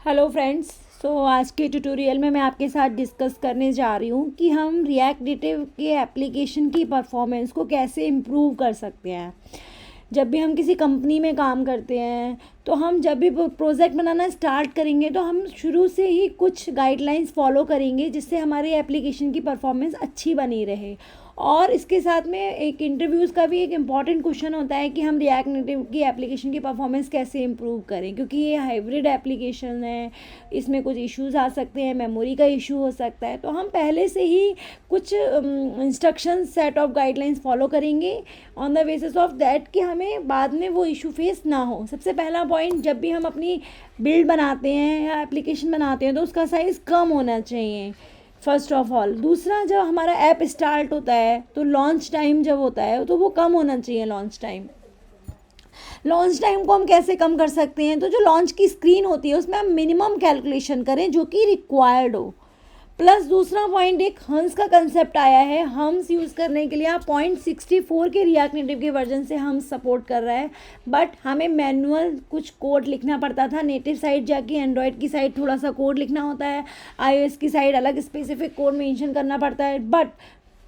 Hello friends. आज के tutorial में मैं आपके साथ डिस्कस करने जा रही हूँ कि हम रिएक्ट नेटिव के एप्लीकेशन की परफॉर्मेंस को कैसे इम्प्रूव कर सकते हैं। जब भी हम किसी कंपनी में काम करते हैं तो हम जब भी प्रोजेक्ट बनाना स्टार्ट करेंगे तो हम शुरू से ही कुछ गाइडलाइंस फॉलो करेंगे जिससे हमारे एप्लीकेशन की परफॉर्मेंस अच्छी बनी रहे। और इसके साथ में एक इंटरव्यूज़ का भी एक इम्पॉर्टेंट क्वेश्चन होता है कि हम रिएक्ट नेटिव की एप्लीकेशन की परफॉर्मेंस कैसे इम्प्रूव करें, क्योंकि ये हाइब्रिड एप्लीकेशन है, इसमें कुछ इश्यूज आ सकते हैं, मेमोरी का इशू हो सकता है। तो हम पहले से ही कुछ instruction set of guidelines follow करेंगे on the basis of that कि हमें बाद में वो इशू फेस ना हो। सबसे पहला पॉइंट, जब भी हम अपनी बिल्ड बनाते हैं या एप्लीकेशन बनाते हैं तो उसका साइज़ कम होना चाहिए फर्स्ट ऑफ ऑल। दूसरा, जब हमारा ऐप स्टार्ट होता है तो लॉन्च टाइम जब होता है तो वो कम होना चाहिए। लॉन्च टाइम को हम कैसे कम कर सकते हैं? तो जो लॉन्च की स्क्रीन होती है उसमें हम मिनिमम कैलकुलेशन करें जो कि रिक्वायर्ड हो। प्लस दूसरा पॉइंट, एक हंस का कंसेप्ट आया है। हम्स यूज़ करने के लिए आप 0.64 के रिएक्ट नेटिव के वर्जन से हम सपोर्ट कर रहा है, बट हमें मैनुअल कुछ कोड लिखना पड़ता था। नेटिव साइट जाके एंड्रॉयड की साइड थोड़ा सा कोड लिखना होता है, iOS की साइड अलग स्पेसिफिक कोड मेंशन करना पड़ता है। बट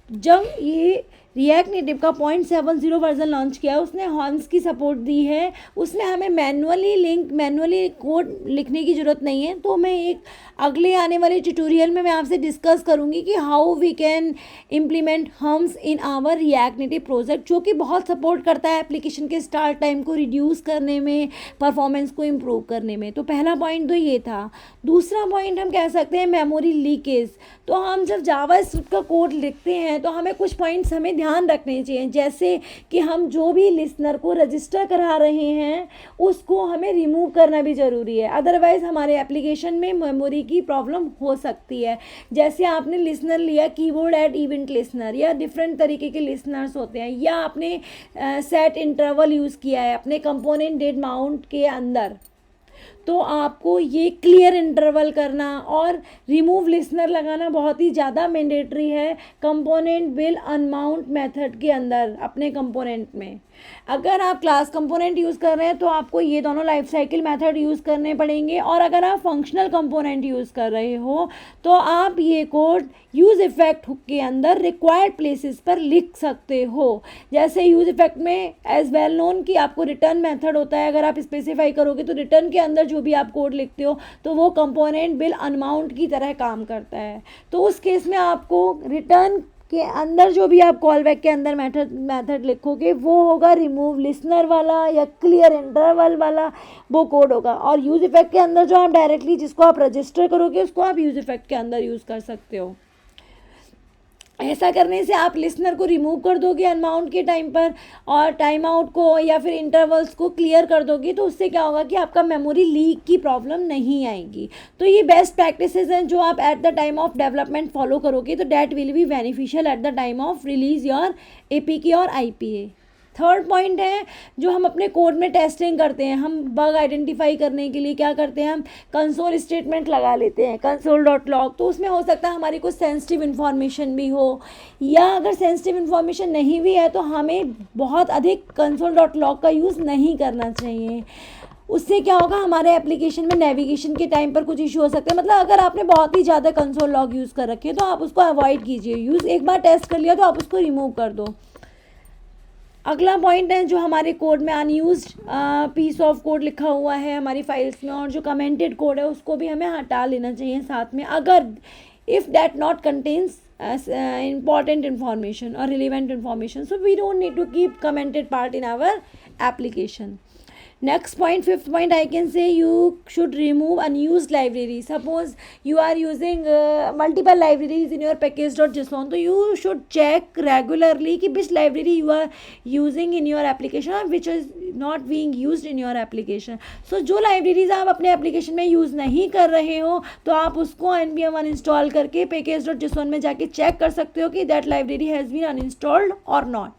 जब ये रिएक्ट नेटिव का 0.70 वर्जन लॉन्च किया, उसने हॉर्न्स की सपोर्ट दी है, उसमें हमें मैनुअली कोड लिखने की ज़रूरत नहीं है। तो मैं एक अगले आने वाले ट्यूटोरियल में मैं आपसे डिस्कस करूँगी कि how we can implement hooks in our React Native project, जो कि बहुत सपोर्ट करता है एप्लीकेशन के स्टार्ट टाइम को रिड्यूस करने में, परफॉर्मेंस को इम्प्रूव करने में। तो पहला पॉइंट तो ये था। दूसरा पॉइंट हम कह सकते हैं मेमोरी लीकेज। तो हम जब जावा स्क्रिप्ट का कोड लिखते हैं तो हमें कुछ पॉइंट्स हमें ध्यान रखने चाहिए, जैसे कि हम जो भी लिसनर को रजिस्टर करा रहे हैं उसको हमें रिमूव करना भी ज़रूरी है, अदरवाइज़ हमारे एप्लीकेशन में मेमोरी की प्रॉब्लम हो सकती है। जैसे आपने लिसनर लिया कीबोर्ड ऐड इवेंट लिसनर, या डिफरेंट तरीके के लिसनर्स होते हैं, या आपने सेट इंटरवल यूज़ किया है अपने कंपोनेंट डेट माउंट के अंदर, तो आपको ये क्लियर इंटरवल करना और रिमूव लिसनर लगाना बहुत ही ज़्यादा मैंडेटरी है कंपोनेंट विल अनमाउंट मेथड के अंदर अपने कंपोनेंट में। अगर आप क्लास कंपोनेंट यूज़ कर रहे हैं तो आपको ये दोनों लाइफ साइकिल मेथड यूज़ करने पड़ेंगे, और अगर आप फंक्शनल कंपोनेंट यूज़ कर रहे हो तो आप ये कोड यूज़ इफेक्ट हुक के अंदर रिक्वायर्ड प्लेसेस पर लिख सकते हो। जैसे यूज़ इफेक्ट में एज वेल नोन कि आपको रिटर्न मेथड होता है, अगर आप स्पेसिफाई करोगे तो रिटर्न के अंदर जो भी आप कोड लिखते हो तो वो कंपोनेंट विल अनमाउंट की तरह काम करता है। तो उस केस में आपको रिटर्न के अंदर जो भी आप कॉल बैक के अंदर मेथड लिखोगे वो होगा रिमूव लिसनर वाला या क्लियर इंटरवल वाला, वो कोड होगा। और यूज़ इफेक्ट के अंदर जो आप डायरेक्टली जिसको आप रजिस्टर करोगे उसको आप यूज़ इफेक्ट के अंदर यूज़ कर सकते हो। ऐसा करने से आप लिसनर को रिमूव कर दोगे अनमाउंट के टाइम पर, और टाइम आउट को या फिर इंटरवल्स को क्लियर कर दोगे, तो उससे क्या होगा कि आपका मेमोरी लीक की प्रॉब्लम नहीं आएगी। तो ये बेस्ट प्रैक्टिसेस हैं जो आप at the time of development follow करोगे तो that will be beneficial at the time of release your APK और आईपीए। थर्ड पॉइंट है जो हम अपने कोड में टेस्टिंग करते हैं। हम बग आइडेंटिफाई करने के लिए क्या करते हैं, हम कंसोल स्टेटमेंट लगा लेते हैं console.log। तो उसमें हो सकता है हमारी कुछ सेंसिटिव इन्फॉर्मेशन भी हो, या अगर सेंसिटिव इन्फॉर्मेशन नहीं भी है तो हमें बहुत अधिक console.log का यूज़ नहीं करना चाहिए। उससे क्या होगा, हमारे एप्लीकेशन में नेविगेशन के टाइम पर कुछ इशू हो सकते हैं। मतलब अगर आपने बहुत ही ज़्यादा कंसोल लॉग यूज़ कर रखे हैं तो आप उसको अवॉइड कीजिए। यूज़ एक बार टेस्ट कर लिया तो आप उसको रिमूव कर दो। अगला पॉइंट है जो हमारे कोड में अनयूज्ड पीस ऑफ कोड लिखा हुआ है हमारी फाइल्स में, और जो कमेंटेड कोड है उसको भी हमें हटा लेना चाहिए साथ में, अगर if that not contains important information or relevant information, so we don't need to keep commented part in our application. Next point, fifth point, I can say you should remove unused library. Suppose you are using multiple libraries in your package.json, so you should check regularly कि which library you are using in your application or which is not being used in your application. So जो libraries आप अपने application में use नहीं कर रहे हो तो आप उसको npm uninstall करके package.json में जाके चेक कर सकते हो कि that library has been uninstalled or not.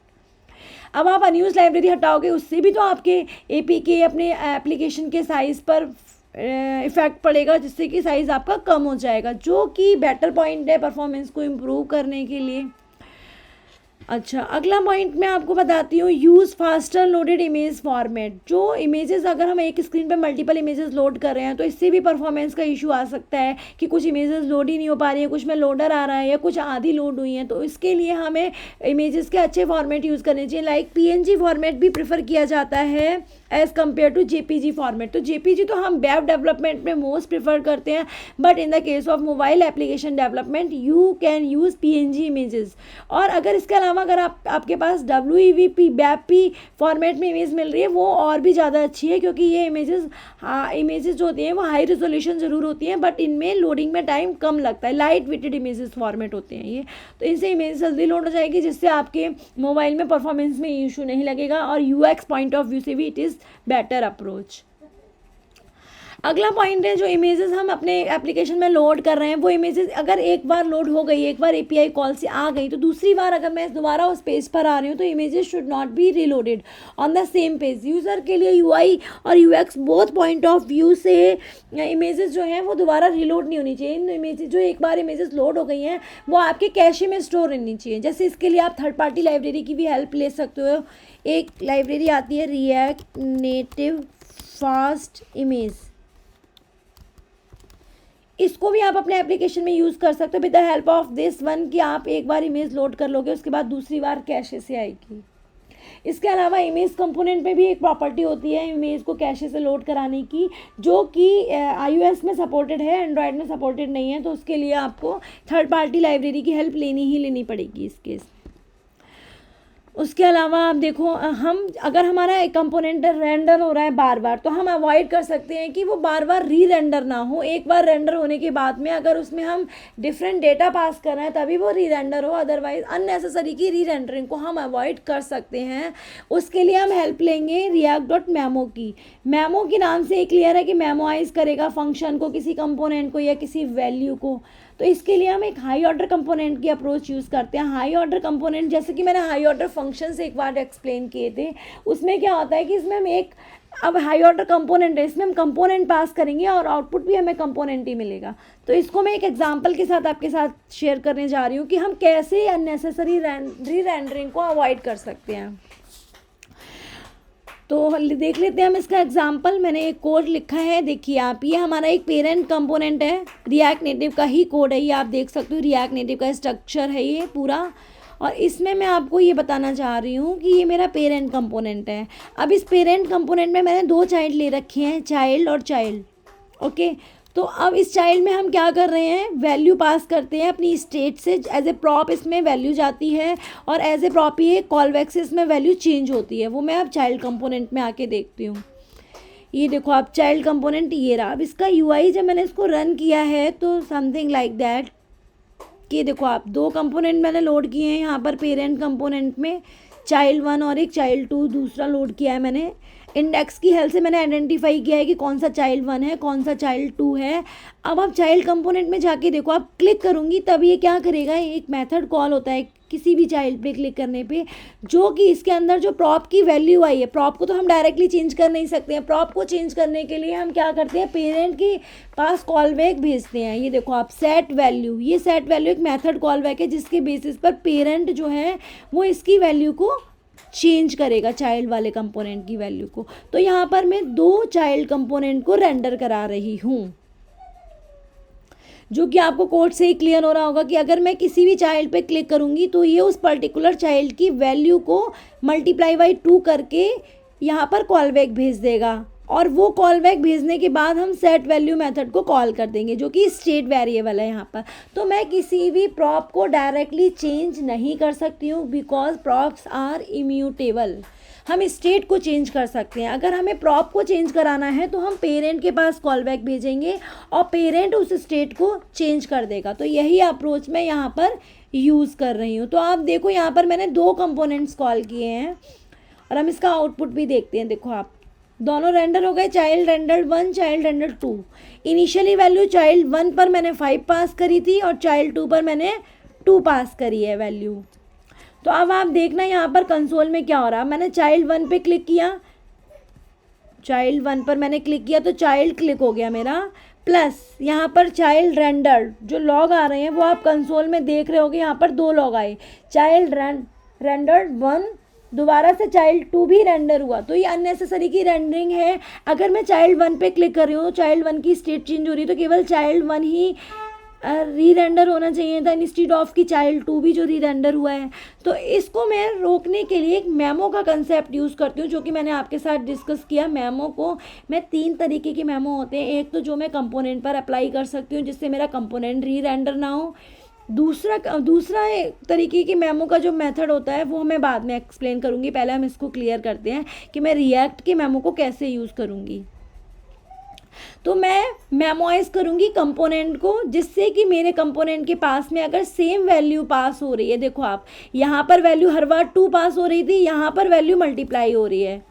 अब आप अनयूज लाइब्रेरी हटाओगे उससे भी तो आपके एपीके अपने एप्लीकेशन के साइज़ पर इफ़ेक्ट पड़ेगा, जिससे कि साइज़ आपका कम हो जाएगा, जो कि बेटर पॉइंट है परफॉर्मेंस को इम्प्रूव करने के लिए। अच्छा, अगला पॉइंट मैं आपको बताती हूँ, use faster loaded image format. जो इमेजेस अगर हम एक स्क्रीन पे मल्टीपल इमेजेस लोड कर रहे हैं तो इससे भी परफॉर्मेंस का इशू आ सकता है कि कुछ इमेजेस लोड ही नहीं हो पा रही है, कुछ में लोडर आ रहा है या कुछ आधी लोड हुई हैं। तो इसके लिए हमें इमेजेस के अच्छे फॉर्मेट यूज़ करने चाहिए। लाइक PNG फॉर्मेट भी प्रेफर किया जाता है as compare to JPG format. तो JPG तो हम वेब डेवलपमेंट में मोस्ट प्रेफर करते हैं, but in the case of mobile application development you can use PNG images. और अगर इसके अलावा अगर आपके पास WEVP फॉर्मेट में इमेज मिल रही है वो और भी ज़्यादा अच्छी है, क्योंकि ये इमेजेस जो होती हैं वो हाई रेजोल्यूशन ज़रूर होती हैं, बट इनमें लोडिंग में टाइम कम लगता है। लाइट वेटेड इमेजेस फॉर्मेट होते हैं ये, तो इनसे इमेज जल्दी लोड हो जाएगी, जिससे आपके मोबाइल में परफॉर्मेंस में इशू नहीं लगेगा और UX पॉइंट ऑफ व्यू से भी इट इज़ बेटर अप्रोच। अगला पॉइंट है, जो इमेजेस हम अपने एप्लीकेशन में लोड कर रहे हैं वो इमेजेस अगर एक बार लोड हो गई, एक बार API कॉल से आ गई, तो दूसरी बार अगर मैं दोबारा उस पेज पर आ रही हूँ तो images should not be reloaded on the same page. User के लिए UI और UX both point of view से इमेजेस जो हैं वो दोबारा रीलोड नहीं होनी चाहिए। इन इमेजेस जो एक बार इमेजेस लोड हो गई हैं वो आपके कैशे में स्टोर रहनी चाहिए। जैसे इसके लिए आप थर्ड पार्टी लाइब्रेरी की भी हेल्प ले सकते हो। एक लाइब्रेरी आती है रिएक्ट नेटिव फास्ट इमेज, इसको भी आप अपने एप्लीकेशन में यूज़ कर सकते हो with the help of this one, कि आप एक बार इमेज लोड कर लोगे उसके बाद दूसरी बार कैशे से आएगी। इसके अलावा इमेज कंपोनेंट में भी एक प्रॉपर्टी होती है इमेज को कैशे से लोड कराने की, जो कि iOS में सपोर्टेड है, एंड्रॉयड में सपोर्टेड नहीं है। तो उसके लिए आपको थर्ड पार्टी लाइब्रेरी की हेल्प लेनी पड़ेगी इस केस। उसके अलावा आप देखो, हम अगर हमारा एक कंपोनेंट रेंडर हो रहा है बार बार, तो हम अवॉइड कर सकते हैं कि वो बार बार री रेंडर ना हो। एक बार रेंडर होने के बाद में अगर उसमें हम डिफरेंट डेटा पास कर रहे हैं तभी वो री रेंडर हो, अदरवाइज अननेसेसरी की री रेंडरिंग को हम अवॉइड कर सकते हैं। उसके लिए हम हेल्प लेंगे react.memo की। मेमो के नाम से एक क्लियर है कि मेमोआइज करेगा फंक्शन को, किसी कंपोनेंट को या किसी वैल्यू को। तो इसके लिए हम एक हाई ऑर्डर कंपोनेंट की अप्रोच यूज़ करते हैं। हाई ऑर्डर कंपोनेंट जैसे कि मैंने हाई ऑर्डर फंक्शन से एक बार एक्सप्लेन किए थे, उसमें क्या होता है कि इसमें हम अब हाई ऑर्डर कंपोनेंट है, इसमें हम कंपोनेंट पास करेंगे और आउटपुट भी हमें कंपोनेंट ही मिलेगा। तो इसको मैं एक एग्जांपल के साथ आपके साथ शेयर करने जा रही हूँ कि हम कैसे अननेसेसरी री रेंडरिंग को अवॉइड कर सकते हैं। तो देख लेते हैं हम इसका एग्जांपल। मैंने एक कोड लिखा है, देखिए आप, ये हमारा एक पेरेंट कंपोनेंट है, रिएक्ट नेटिव का ही कोड है ये, आप देख सकते हो रिएक्ट नेटिव का स्ट्रक्चर है ये पूरा। और इसमें मैं आपको ये बताना चाह रही हूँ कि ये मेरा पेरेंट कंपोनेंट है। अब इस पेरेंट कंपोनेंट में मैंने दो चाइल्ड ले रखे हैं, चाइल्ड और चाइल्ड। ओके, तो अब इस चाइल्ड में हम क्या कर रहे हैं, वैल्यू पास करते हैं अपनी स्टेट से, एज ए प्रॉप इसमें वैल्यू जाती है और एज ए प्रॉप ये कॉलबैक से इसमें वैल्यू चेंज होती है। वो मैं अब चाइल्ड कंपोनेंट में आके देखती हूँ। ये देखो आप, चाइल्ड कंपोनेंट ये रहा। अब इसका UI जब मैंने इसको रन किया है तो समथिंग लाइक दैट, कि देखो आप, दो कंपोनेंट मैंने लोड किए हैं यहाँ पर पेरेंट कंपोनेंट में, चाइल्ड 1 और एक चाइल्ड 2 दूसरा लोड किया है मैंने। इंडेक्स की हेल्प से मैंने आइडेंटिफाई किया है कि कौन सा चाइल्ड 1 है, कौन सा चाइल्ड 2 है। अब आप चाइल्ड कंपोनेंट में जाके देखो, आप क्लिक करूँगी तब ये क्या करेगा, एक मेथड कॉल होता है किसी भी चाइल्ड पे क्लिक करने पे, जो कि इसके अंदर जो प्रॉप की वैल्यू आई है, प्रॉप को तो हम डायरेक्टली चेंज कर नहीं सकते हैं, प्रॉप को चेंज करने के लिए हम क्या करते हैं, पेरेंट के पास कॉल बैक भेजते हैं। ये देखो आप, सेट वैल्यू, ये सेट वैल्यू एक मेथड कॉल बैक है जिसके बेसिस पर पेरेंट जो है वो इसकी वैल्यू को चेंज करेगा, चाइल्ड वाले कंपोनेंट की वैल्यू को। तो यहाँ पर मैं दो चाइल्ड कंपोनेंट को रेंडर करा रही हूँ, जो कि आपको कोड से ही क्लियर हो रहा होगा कि अगर मैं किसी भी चाइल्ड पे क्लिक करूँगी तो ये उस पर्टिकुलर चाइल्ड की वैल्यू को मल्टीप्लाई बाई 2 करके यहाँ पर कॉल बैक भेज देगा। और वो कॉल बैक भेजने के बाद हम सेट वैल्यू मेथड को कॉल कर देंगे, जो कि स्टेट वेरिएबल है यहाँ पर। तो मैं किसी भी प्रॉप को डायरेक्टली चेंज नहीं कर सकती हूँ, बिकॉज प्रॉप्स आर इम्यूटेबल। हम स्टेट को चेंज कर सकते हैं। अगर हमें प्रॉप को चेंज कराना है तो हम पेरेंट के पास कॉल बैक भेजेंगे और पेरेंट उस स्टेट को चेंज कर देगा। तो यही अप्रोच मैं यहाँ पर यूज़ कर रही हूँ। तो आप देखो, यहाँ पर मैंने दो कंपोनेंट्स कॉल किए हैं और हम इसका आउटपुट भी देखते हैं। देखो आप, दोनों रेंडर हो गए, child render 1, child render 2। Initially value child 1 पर मैंने 5 पास करी थी और चाइल्ड 2 पर मैंने 2 पास करी है वैल्यू। तो अब आप देखना यहाँ पर कंसोल में क्या हो रहा है। मैंने चाइल्ड 1 पे क्लिक किया, चाइल्ड 1 पर मैंने क्लिक किया तो चाइल्ड क्लिक हो गया मेरा, प्लस यहाँ पर चाइल्ड रेंडर जो लॉग आ रहे हैं वो आप कंसोल में देख रहे होगे, यहाँ पर 2 लॉग आए, चाइल्ड रेंडर्ड 1, दोबारा से चाइल्ड 2 भी रेंडर हुआ, तो ये अननेसेसरी की रेंडरिंग है। अगर मैं चाइल्ड 1 पे क्लिक कर रही हूँ, चाइल्ड 1 की स्टेट चेंज हो रही है, तो केवल चाइल्ड 1 ही री रेंडर होना चाहिए था इंस्टीड ऑफ की चाइल्ड 2 भी जो री रेंडर हुआ है। तो इसको मैं रोकने के लिए एक मेमो का कंसेप्ट यूज़ करती हूँ, जो कि मैंने आपके साथ डिस्कस किया। मेमो को मैं 3 तरीके के मेमो होते हैं। एक तो जो मैं कंपोनेंट पर अप्लाई कर सकती हूँ जिससे मेरा कंपोनेंट री रेंडर ना हो। दूसरा एक तरीके की मेमो का जो मेथड होता है वो मैं बाद में एक्सप्लेन करूँगी। पहले हम इसको क्लियर करते हैं कि मैं रिएक्ट के मेमो को कैसे यूज़ करूँगी। तो मैं मेमोइज करूँगी कंपोनेंट को, जिससे कि मेरे कंपोनेंट के पास में अगर सेम वैल्यू पास हो रही है, देखो आप यहाँ पर वैल्यू हर बार 2 पास हो रही थी, यहाँ पर वैल्यू मल्टीप्लाई हो रही है।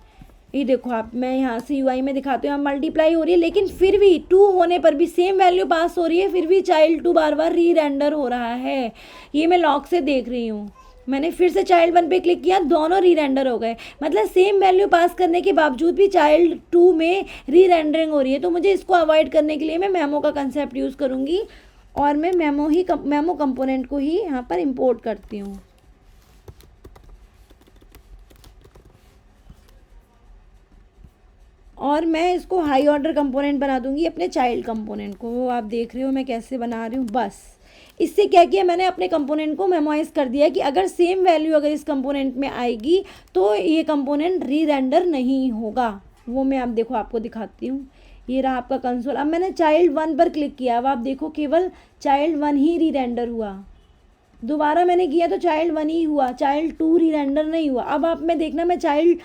ये देखो आप, मैं यहाँ से यूआई में दिखाती हूँ, मल्टीप्लाई हो रही है, लेकिन फिर भी 2 होने पर भी सेम वैल्यू पास हो रही है, फिर भी चाइल्ड 2 बार बार री रेंडर हो रहा है। ये मैं लॉग से देख रही हूँ। मैंने फिर से चाइल्ड 1 पे क्लिक किया, दोनों री रेंडर हो गए। मतलब सेम वैल्यू पास करने के बावजूद भी चाइल्ड 2 में री रेंडरिंग हो रही है। तो मुझे इसको अवॉइड करने के लिए मैं मेमो का कंसेप्ट यूज़ करूँगी, और मैं मेमो कंपोनेंट को ही यहाँ पर इंपोर्ट करती हूँ। और मैं इसको हाई ऑर्डर कंपोनेंट बना दूंगी अपने चाइल्ड कंपोनेंट को। वो आप देख रहे हो मैं कैसे बना रही हूँ। बस इससे क्या किया, मैंने अपने कंपोनेंट को मेमोराइज कर दिया कि अगर सेम वैल्यू अगर इस कंपोनेंट में आएगी तो ये कंपोनेंट री रेंडर नहीं होगा। वो मैं अब देखो आपको दिखाती हूँ। ये रहा आपका कंसोल। अब मैंने चाइल्ड 1 पर क्लिक किया, अब आप देखो केवल चाइल्ड 1 ही री रेंडर हुआ। दोबारा मैंने किया तो चाइल्ड 1 ही हुआ, चाइल्ड 2 री रेंडर नहीं हुआ। अब आप मैं देखना, मैं चाइल्ड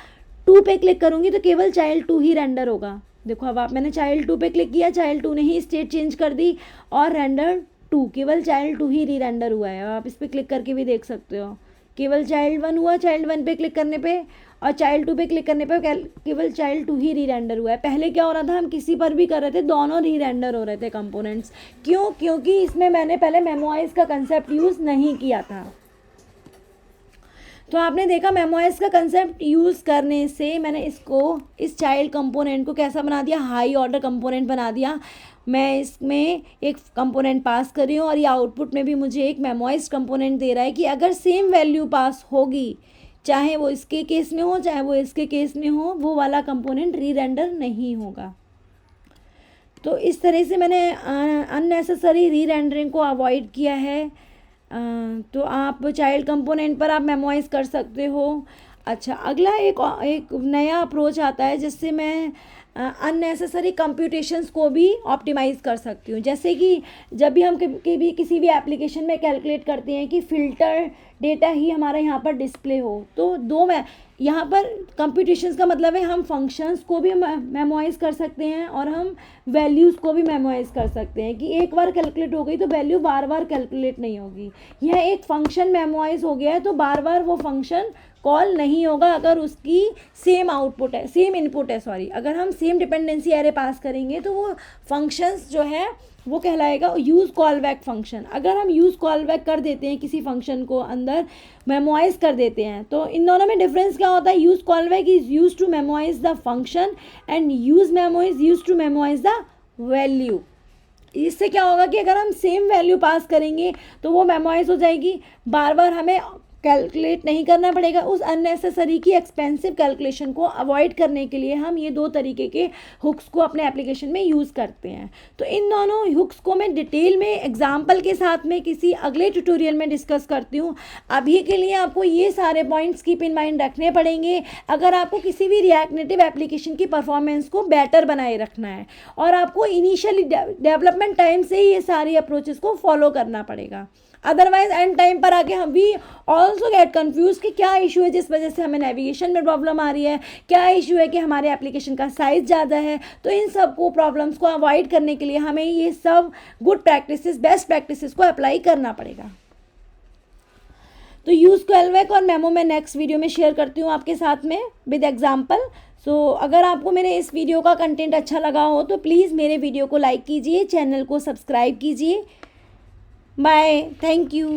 2 पे क्लिक करूँगी तो केवल चाइल्ड 2 ही रेंडर होगा। देखो अब आप, मैंने चाइल्ड 2 पे क्लिक किया, चाइल्ड 2 ने ही स्टेट चेंज कर दी और रेंडर 2, केवल चाइल्ड 2 ही री रेंडर हुआ है। आप इस पर क्लिक करके भी देख सकते हो, केवल चाइल्ड 1 हुआ, चाइल्ड 1 पे क्लिक करने पे, और चाइल्ड 2 पे क्लिक करने पे केवल चाइल्ड 2 ही री रेंडर हुआ है। पहले क्या हो रहा था, हम किसी पर भी कर रहे थे दोनों री रेंडर हो रहे थे कंपोनेंट्स। क्यों? क्योंकि इसमें मैंने पहले मेमोइज का कंसेप्ट यूज़ नहीं किया था। तो आपने देखा मेमोइज का कंसेप्ट यूज़ करने से मैंने इसको, इस चाइल्ड कंपोनेंट को कैसा बना दिया, हाई ऑर्डर कंपोनेंट बना दिया। मैं इसमें एक कंपोनेंट पास कर रही हूँ और ये आउटपुट में भी मुझे एक मेमोइज कंपोनेंट दे रहा है कि अगर सेम वैल्यू पास होगी, चाहे वो इसके केस में हो चाहे वो इसके केस में हो, वो वाला कंपोनेंट री रेंडर नहीं होगा। तो इस तरह से मैंने अननेसेसरी री रेंडरिंग को अवॉइड किया है। तो आप चाइल्ड कंपोनेंट पर आप मेमोइज कर सकते हो। अच्छा, अगला एक नया अप्रोच आता है जिससे मैं अननेसेसरी कंप्यूटेशंस को भी ऑप्टिमाइज़ कर सकती हूँ। जैसे कि जब भी हम किसी भी एप्लीकेशन में कैलकुलेट करते हैं कि फ़िल्टर डेटा ही हमारा यहाँ पर डिस्प्ले हो, तो मैं यहाँ पर कंप्यूटेशंस का मतलब है हम फंक्शंस को भी मेमोइज़ कर सकते हैं और हम वैल्यूज़ को भी मेमोइज़ कर सकते हैं कि एक बार कैलकुलेट हो गई तो वैल्यू बार बार कैलकुलेट नहीं होगी। यह एक फंक्शन मेमोइज़ हो गया है तो बार बार वो फंक्शन कॉल नहीं होगा अगर उसकी सेम आउटपुट है, सेम इनपुट है, सॉरी, अगर हम सेम डिपेंडेंसी एरे पास करेंगे तो वो फंक्शंस जो है वो कहलाएगा यूज़ कॉल बैक फंक्शन। अगर हम यूज़ कॉल बैक कर देते हैं किसी फंक्शन को अंदर मेमोइज़ कर देते हैं, तो इन दोनों में डिफरेंस क्या होता है, use callback is used to memoize the function and use memo is used to memoize the value. इससे क्या होगा कि अगर हम सेम वैल्यू पास करेंगे तो वो मेमोइज़ हो जाएगी, बार बार हमें कैलकुलेट नहीं करना पड़ेगा। उस अननेसेसरी की एक्सपेंसिव कैलकुलेशन को अवॉइड करने के लिए हम ये 2 तरीके के हुक्स को अपने एप्लीकेशन में यूज़ करते हैं। तो इन दोनों हुक्स को मैं डिटेल में एग्जांपल के साथ में किसी अगले ट्यूटोरियल में डिस्कस करती हूँ। अभी के लिए आपको ये सारे पॉइंट्स कीप इन माइंड रखने पड़ेंगे अगर आपको किसी भी रिएक्ट नेटिव एप्लीकेशन की परफॉर्मेंस को बेटर बनाए रखना है, और आपको इनिशियली डेवलपमेंट टाइम से ही ये सारी अप्रोचेस को फॉलो करना पड़ेगा। अदरवाइज एंड टाइम पर आके हम भी ऑल्सो गेट कन्फ्यूज कि क्या इशू है जिस वजह से हमें नेविगेशन में प्रॉब्लम आ रही है, क्या इशू है कि हमारे एप्लीकेशन का साइज़ ज़्यादा है। तो इन सब को प्रॉब्लम्स को अवॉइड करने के लिए हमें ये सब गुड प्रैक्टिसेस, बेस्ट प्रैक्टिसेस को अप्लाई करना पड़ेगा। तो यूज़ कॉलबैक और मेमो मैं नेक्स्ट वीडियो में शेयर करती हूँ आपके साथ में विद एग्जाम्पल। सो अगर आपको मेरे इस वीडियो का कंटेंट अच्छा लगा हो तो प्लीज़ मेरे वीडियो को लाइक कीजिए, चैनल को सब्सक्राइब कीजिए। Bye, thank you.